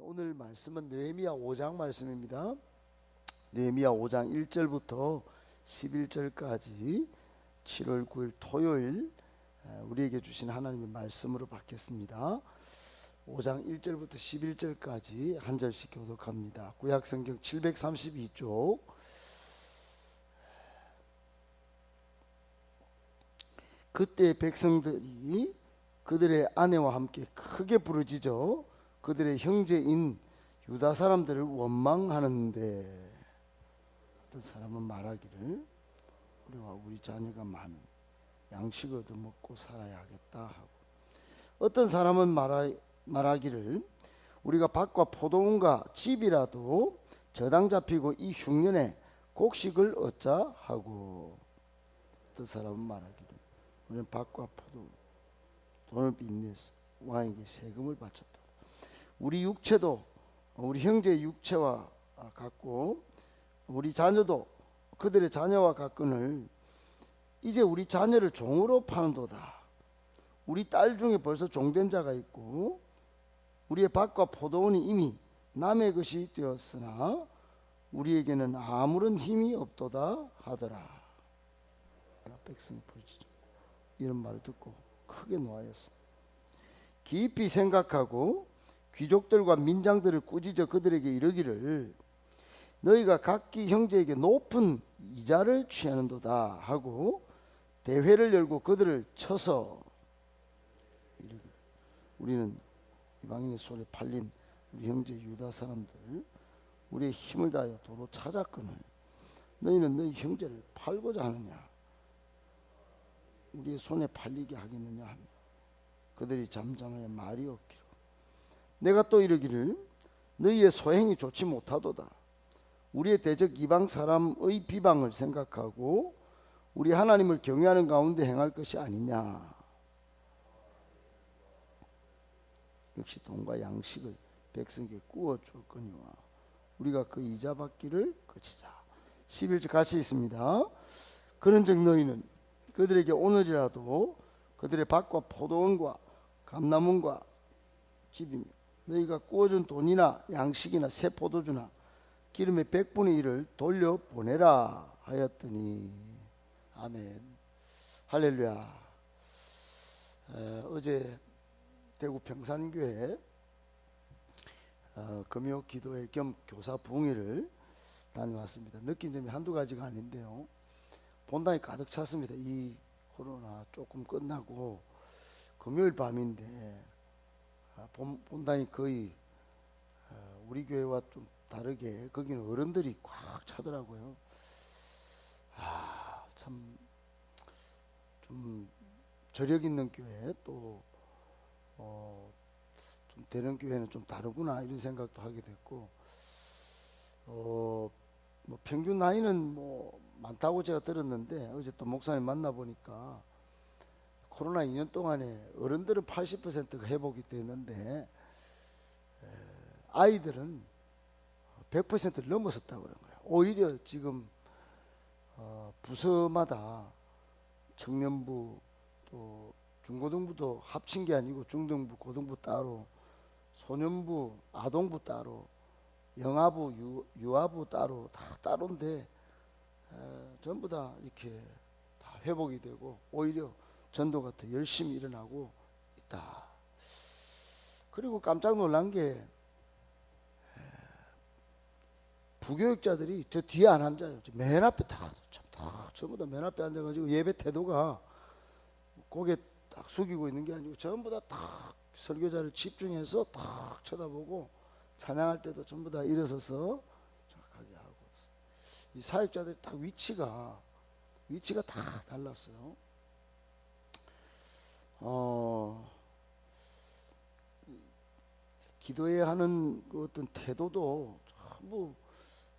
오늘 말씀은 느헤미야 5장 말씀입니다. 느헤미야 5장 1절부터 11절까지 7월 9일 토요일 우리에게 주신 하나님의 말씀으로 받겠습니다. 5장 1절부터 11절까지 한 절씩 교독합니다. 구약성경 732쪽. 그때 백성들이 그들의 아내와 함께 크게 부르짖어 그들의 형제인 유다 사람들을 원망하는데, 어떤 사람은 말하기를 우리와 우리 자녀가 많은 양식 얻어먹고 살아야 하겠다 하고, 어떤 사람은 말하기를 우리가 밭과 포도원과 집이라도 저당 잡히고 이 흉년에 곡식을 얻자 하고, 어떤 사람은 말하기를 우리는 밭과 포도 돈을 빚내서 왕에게 세금을 바쳤다. 우리 육체도 우리 형제의 육체와 같고 우리 자녀도 그들의 자녀와 같거늘 이제 우리 자녀를 종으로 파는도다. 우리 딸 중에 벌써 종된 자가 있고 우리의 밭과 포도원이 이미 남의 것이 되었으나 우리에게는 아무런 힘이 없도다 하더라. 백성이 부르짖어 이런 말을 듣고 크게 노하였어. 깊이 생각하고 귀족들과 민장들을 꾸짖어 그들에게 이르기를 너희가 각기 형제에게 높은 이자를 취하는도다 하고 대회를 열고 그들을 쳐서 이르기를 우리는 이방인의 손에 팔린 우리 형제 유다 사람들 우리의 힘을 다하여 도로 찾았거늘 너희는 너희 형제를 팔고자 하느냐, 우리의 손에 팔리게 하겠느냐 하며 그들이 잠잠하여 말이 없기로 내가 또 이르기를 너희의 소행이 좋지 못하도다. 우리의 대적 이방 사람의 비방을 생각하고 우리 하나님을 경외하는 가운데 행할 것이 아니냐. 역시 돈과 양식을 백성에게 구워 줄 거니와 우리가 그 이자 받기를 그치자. 11절 같이 있습니다. 그런즉 너희는 그들에게 오늘이라도 그들의 밭과 포도원과 감나문과 집이며 너희가 구워준 돈이나 양식이나 새 포도주나 기름의 100분의 1을 돌려보내라 하였더니. 아멘. 할렐루야. 어제 대구 평산교회 금요 기도회 겸 교사 부흥회를 다녀왔습니다. 느낀 점이 한두 가지가 아닌데요, 본당이 가득 찼습니다. 이 코로나 조금 끝나고 금요일 밤인데 본당이 거의 우리 교회와 좀 다르게 거기는 어른들이 꽉 차더라고요. 참 좀 저력 있는 교회 또 좀 되는 교회는 좀 다르구나 이런 생각도 하게 됐고, 뭐 평균 나이는 뭐 많다고 제가 들었는데 어제 또 목사님 만나 보니까 코로나 2년 동안에 어른들은 80%가 회복이 됐는데 아이들은 100%를 넘어섰다고 그런 거예요. 오히려 지금 부서마다 청년부 또 중고등부도 합친 게 아니고 중등부, 고등부 따로, 소년부, 아동부 따로, 영아부, 유아부 따로 다 따로인데 전부 다 이렇게 다 회복이 되고 오히려 전도가 더 열심히 일어나고 있다. 그리고 깜짝 놀란 게 부교육자들이 저 뒤에 안 앉아요. 맨 앞에 다 전부 다 맨 앞에 앉아가지고 예배 태도가 고개 딱 숙이고 있는 게 아니고 전부 다 설교자를 집중해서 딱 쳐다보고 찬양할 때도 전부 다 일어서서 정확하게 하고 있어요. 이 사역자들이 딱 위치가 다 달랐어요. 기도해야 하는 그 어떤 태도도 전부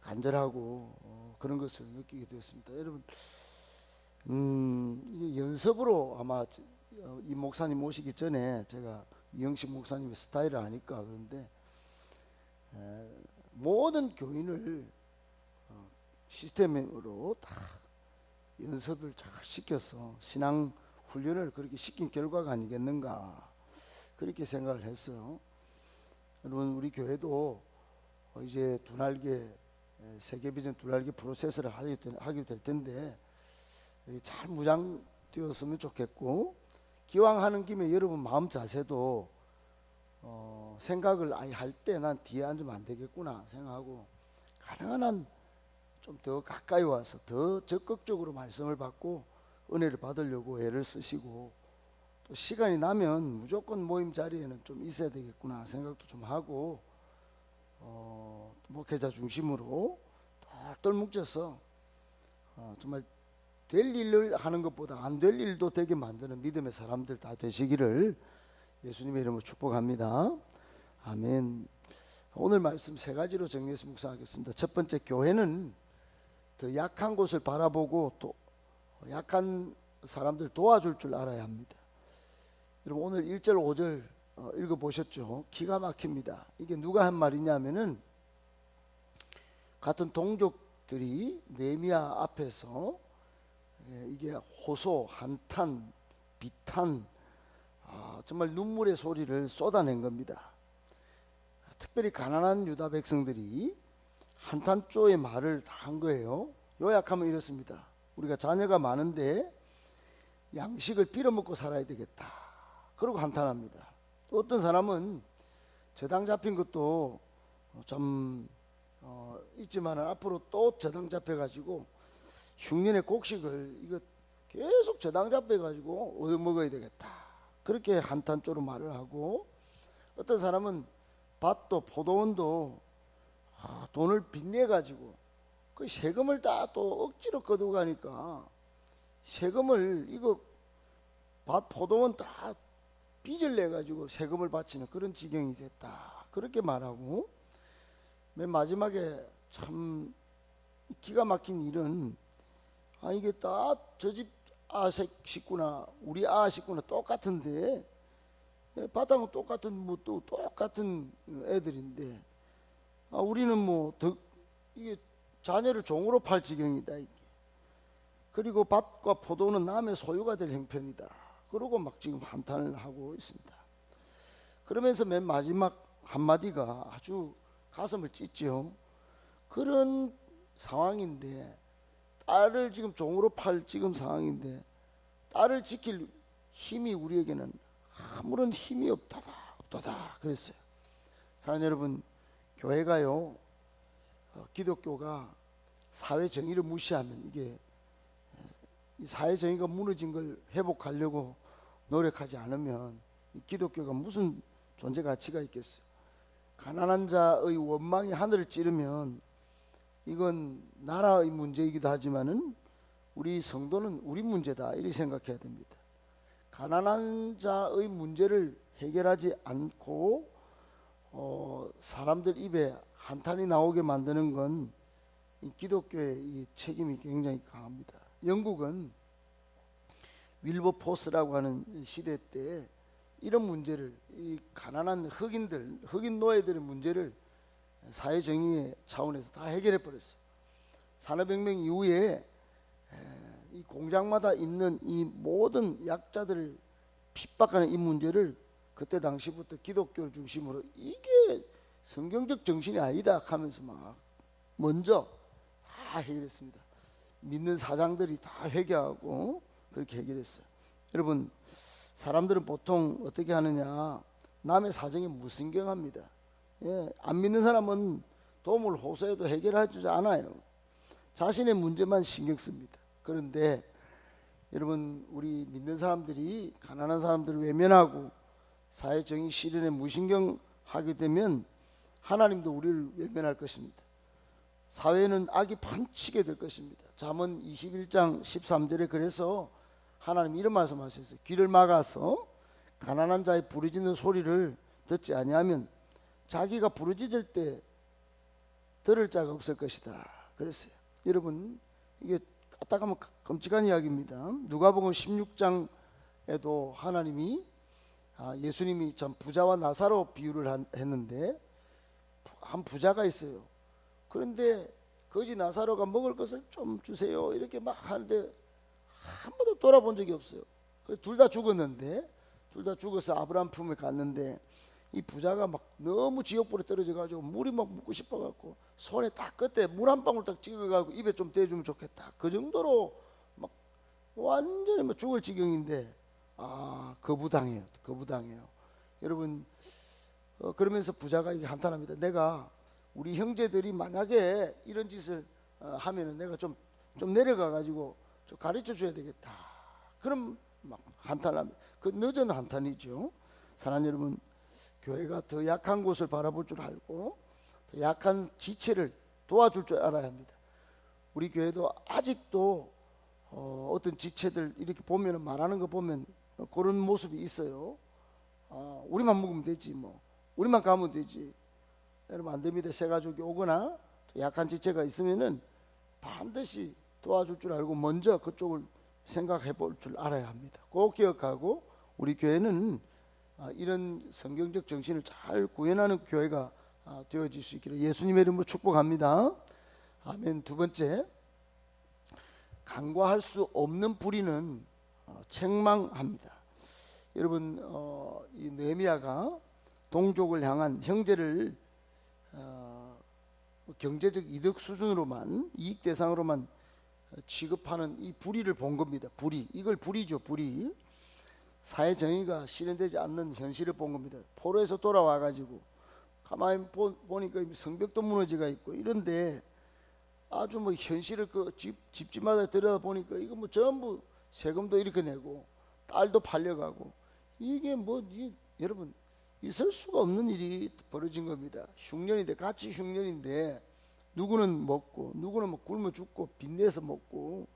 간절하고 그런 것을 느끼게 되었습니다. 여러분, 이게 연습으로 아마 이 목사님 오시기 전에 제가 이영식 목사님의 스타일을 아니까 그런데 모든 교인을 시스템으로 다 연습을 잘 시켜서 신앙 훈련을 그렇게 시킨 결과가 아니겠는가 그렇게 생각을 했어요. 여러분 우리 교회도 이제 두날개 세계비전 두날개 프로세스를 하게 될 텐데 잘 무장되었으면 좋겠고, 기왕 하는 김에 여러분 마음 자세도 생각을 아예 할 때 난 뒤에 앉으면 안 되겠구나 생각하고, 가능한 한 좀 더 가까이 와서 더 적극적으로 말씀을 받고 은혜를 받으려고 애를 쓰시고, 또 시간이 나면 무조건 모임 자리에는 좀 있어야 되겠구나 생각도 좀 하고, 목회자 중심으로 똘똘 뭉쳐서 정말 될 일을 하는 것보다 안 될 일도 되게 만드는 믿음의 사람들 다 되시기를 예수님의 이름으로 축복합니다. 아멘. 오늘 말씀 세 가지로 정리해서 묵상하겠습니다. 첫 번째, 교회는 더 약한 곳을 바라보고 또 약한 사람들 도와줄 줄 알아야 합니다. 여러분 오늘 1절 5절 읽어보셨죠? 기가 막힙니다. 이게 누가 한 말이냐면은 같은 동족들이 느헤미야 앞에서 이게 호소, 한탄, 비탄, 정말 눈물의 소리를 쏟아낸 겁니다. 특별히 가난한 유다 백성들이 한탄조의 말을 다 한 거예요. 요약하면 이렇습니다. 우리가 자녀가 많은데 양식을 빌어먹고 살아야 되겠다, 그러고 한탄합니다. 또 어떤 사람은 저당 잡힌 것도 좀 있지만 앞으로 또 저당 잡혀가지고 흉년의 곡식을 이거 계속 저당 잡혀가지고 얻어먹어야 되겠다, 그렇게 한탄조로 말을 하고, 어떤 사람은 밭도 포도원도 돈을 빚내가지고 그 세금을 다 또 억지로 거두고 가니까 세금을 이거 밭 포도원 다 빚을 내가지고 세금을 바치는 그런 지경이 됐다, 그렇게 말하고, 맨 마지막에 참 기가 막힌 일은 이게 다 저 집 아색 식구나 우리 아 식구나 똑같은데, 바탕은 똑같은 뭐 또 똑같은 애들인데 우리는 뭐 더 이게 자녀를 종으로 팔 지경이다 이게. 그리고 밭과 포도는 남의 소유가 될 형편이다, 그러고 막 지금 한탄을 하고 있습니다. 그러면서 맨 마지막 한마디가 아주 가슴을 찢죠. 그런 상황인데, 딸을 지금 종으로 팔 지금 상황인데 딸을 지킬 힘이 우리에게는 아무런 힘이 없도다 그랬어요. 사랑 여러분, 교회가요, 기독교가 사회 정의를 무시하면 이게 이 사회 정의가 무너진 걸 회복하려고 노력하지 않으면 이 기독교가 무슨 존재 가치가 있겠어요. 가난한 자의 원망이 하늘을 찌르면 이건 나라의 문제이기도 하지만은 우리 성도는 우리 문제다, 이렇게 생각해야 됩니다. 가난한 자의 문제를 해결하지 않고 사람들 입에 한탄이 나오게 만드는 건 이 기독교의 이 책임이 굉장히 강합니다. 영국은 윌버포스라고 하는 시대 때 이런 문제를, 이 가난한 흑인 노예들의 문제를 사회정의의 차원에서 다 해결해 버렸어요. 산업혁명 이후에 이 공장마다 있는 이 모든 약자들을 핍박하는 이 문제를 그때 당시부터 기독교를 중심으로 이게 성경적 정신이 아니다 하면서 막 먼저 다 해결했습니다. 믿는 사장들이 다 회개하고 그렇게 해결했어요. 여러분, 사람들은 보통 어떻게 하느냐, 남의 사정에 무신경합니다. 안 믿는 사람은 도움을 호소해도 해결하지 않아요. 자신의 문제만 신경 씁니다. 그런데 여러분, 우리 믿는 사람들이 가난한 사람들을 외면하고 사회정의 실현에 무신경하게 되면 하나님도 우리를 외면할 것입니다. 사회는 악이 판치게 될 것입니다. 잠언 21장 13절에 그래서 하나님 이런 말씀하셨어요. 귀를 막아서 가난한 자의 부르짖는 소리를 듣지 아니하면 자기가 부르짖을 때 들을 자가 없을 것이다 그랬어요. 여러분, 이게 까딱하면 끔찍한 이야기입니다. 누가복음 16장에도 하나님이 예수님이 참 부자와 나사로 비유를 했는데, 한 부자가 있어요. 그런데 거지 나사로가 먹을 것을 좀 주세요 이렇게 막 하는데 한 번도 돌아본 적이 없어요. 둘 다 죽었는데, 둘 다 죽어서 아브라함 품에 갔는데 이 부자가 막 너무 지옥불에 떨어져 가지고 물이 막 묻고 싶어 갖고 손에 딱 끝에 물 한 방울 딱 찍어 가지고 입에 좀 대주면 좋겠다, 그 정도로 막 완전히 뭐 죽을 지경인데 거부당해요. 거부당해요. 여러분, 그러면서 부자가 이게 한탄합니다. 내가 우리 형제들이 만약에 이런 짓을 하면은 내가 좀 내려가 가지고 좀 가르쳐 줘야 되겠다. 그럼 막 한탄합니다. 그 늦은 한탄이죠. 사랑하는 여러분, 교회가 더 약한 곳을 바라볼 줄 알고 더 약한 지체를 도와줄 줄 알아야 합니다. 우리 교회도 아직도 어떤 지체들 이렇게 보면 말하는 거 보면 그런 모습이 있어요. 우리만 먹으면 되지, 뭐 우리만 가면 되지. 여러분, 안 됩니다. 새 가족이 오거나 약한 지체가 있으면은 반드시 도와줄 줄 알고 먼저 그쪽을 생각해 볼 줄 알아야 합니다. 꼭 기억하고 우리 교회는 이런 성경적 정신을 잘 구현하는 교회가 되어질 수 있기를 예수님의 이름으로 축복합니다. 아멘. 두 번째, 간과할 수 없는 불의는 책망합니다. 여러분, 이 느헤미야가 동족을 향한 형제를 경제적 이득 수준으로만, 이익 대상으로만 취급하는 이 불의를 본 겁니다. 불의, 이걸 불의죠. 불의. 사회 정의가 실현되지 않는 현실을 본 겁니다. 포로에서 돌아와 가지고 가만히 보니까 성벽도 무너지가 있고 이런데 아주 뭐 현실을 그 집집마다 들여다 보니까 이거 뭐 전부 세금도 이렇게 내고 딸도 팔려가고 이게 뭐 여러분, 있을 수가 없는 일이 벌어진 겁니다. 흉년인데, 같이 흉년인데 누구는 먹고 누구는 뭐 굶어 죽고 빚내서 먹고.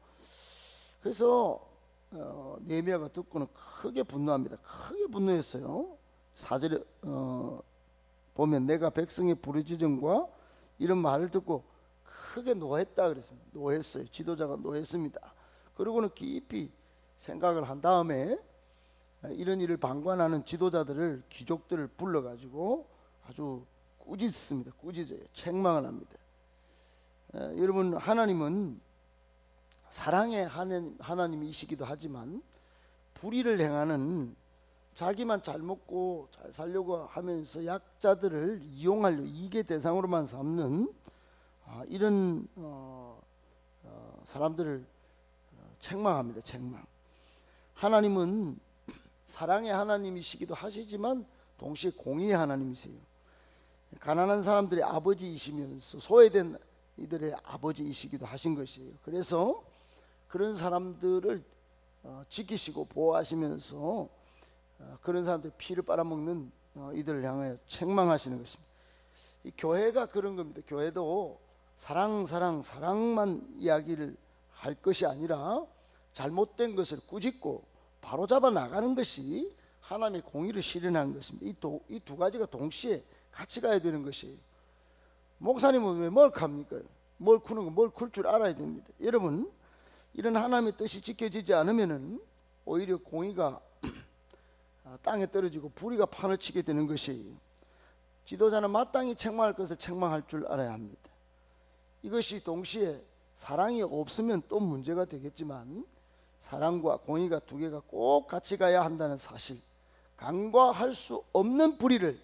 그래서 느헤미야가 듣고는 크게 분노합니다. 크게 분노했어요. 4절에 보면 내가 백성의 부르짖음과 이런 말을 듣고 크게 노했다 그랬습니다. 노했어요. 지도자가 노했습니다. 그러고는 깊이 생각을 한 다음에 이런 일을 방관하는 지도자들을, 귀족들을 불러가지고 아주 꾸짖습니다. 꾸짖어요. 책망을 합니다. 여러분, 하나님은 사랑의 하나님이시기도 하지만 불의를 행하는, 자기만 잘 먹고 잘 살려고 하면서 약자들을 이용하려 이익의 대상으로만 삼는 이런 사람들을 책망합니다. 책망. 하나님은 사랑의 하나님이시기도 하시지만 동시에 공의의 하나님이세요. 가난한 사람들의 아버지이시면서 소외된 이들의 아버지이시기도 하신 것이에요. 그래서 그런 사람들을 지키시고 보호하시면서 그런 사람들 피를 빨아먹는 이들을 향하여 책망하시는 것입니다. 이 교회가 그런 겁니다. 교회도 사랑만 이야기를 할 것이 아니라 잘못된 것을 꾸짖고 바로잡아 나가는 것이 하나님의 공의를 실현하는 것입니다. 이 두 가지가 동시에 같이 가야 되는 것이에요. 목사님은 왜 뭘 갑니까? 뭘 쿠는 거, 뭘 쿨 줄 알아야 됩니다. 여러분, 이런 하나님의 뜻이 지켜지지 않으면은 오히려 공의가 땅에 떨어지고 불의가 판을 치게 되는 것이에요. 지도자는 마땅히 책망할 것을 책망할 줄 알아야 합니다. 이것이 동시에 사랑이 없으면 또 문제가 되겠지만 사랑과 공의가 두 개가 꼭 같이 가야 한다는 사실, 간과할 수 없는 불의를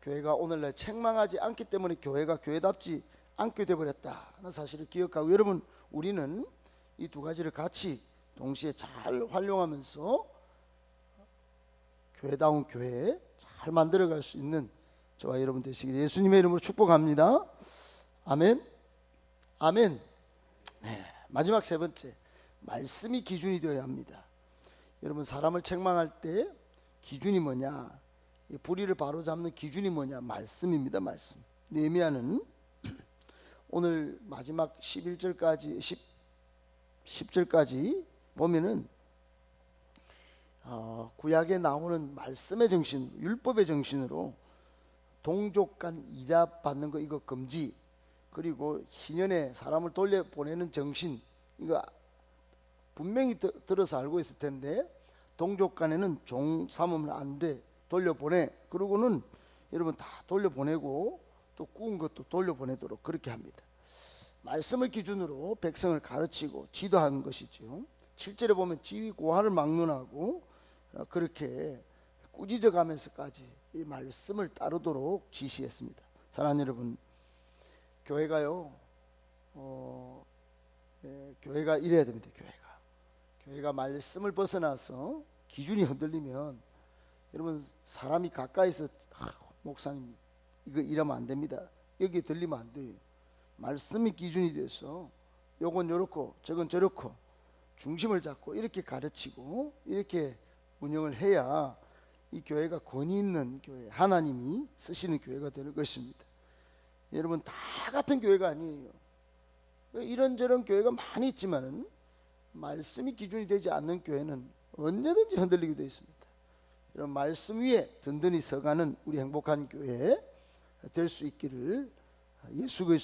교회가 오늘날 책망하지 않기 때문에 교회가 교회답지 않게 되어버렸다는 사실을 기억하고, 여러분, 우리는 이 두 가지를 같이 동시에 잘 활용하면서 교회다운 교회 잘 만들어갈 수 있는 저와 여러분 되시길 예수님의 이름으로 축복합니다. 아멘. 아멘. 네, 마지막 세 번째, 말씀이 기준이 되어야 합니다. 여러분, 사람을 책망할 때 기준이 뭐냐, 불의를 바로잡는 기준이 뭐냐, 말씀입니다. 말씀. 느헤미야는 오늘 마지막 11절까지 10절까지 보면은 구약에 나오는 말씀의 정신, 율법의 정신으로 동족 간 이자 받는 거 이거 금지, 그리고 희년에 사람을 돌려보내는 정신, 이거 분명히 들어서 알고 있을 텐데 동족 간에는 종 삼으면 안 돼, 돌려보내. 그러고는 여러분 다 돌려보내고 또 구운 것도 돌려보내도록 그렇게 합니다. 말씀을 기준으로 백성을 가르치고 지도하는 것이죠. 7절에 보면 지위 고하를 막론하고 그렇게 꾸짖어 가면서까지 이 말씀을 따르도록 지시했습니다. 사랑하는 여러분, 교회가요, 교회가 이래야 됩니다. 교회가 말씀을 벗어나서 기준이 흔들리면, 여러분, 사람이 가까이서 목사님 이거 이러면 안 됩니다, 여기 들리면 안 돼요. 말씀이 기준이 돼서 요건 요렇고 저건 저렇고 중심을 잡고 이렇게 가르치고 이렇게 운영을 해야 이 교회가 권위 있는 교회, 하나님이 쓰시는 교회가 되는 것입니다. 여러분, 다 같은 교회가 아니에요. 이런저런 교회가 많이 있지만은 말씀이 기준이 되지 않는 교회는 언제든지 흔들리게 되어 있습니다. 이런 말씀 위에 든든히 서가는 우리 행복한 교회 될 수 있기를 예수 그리스도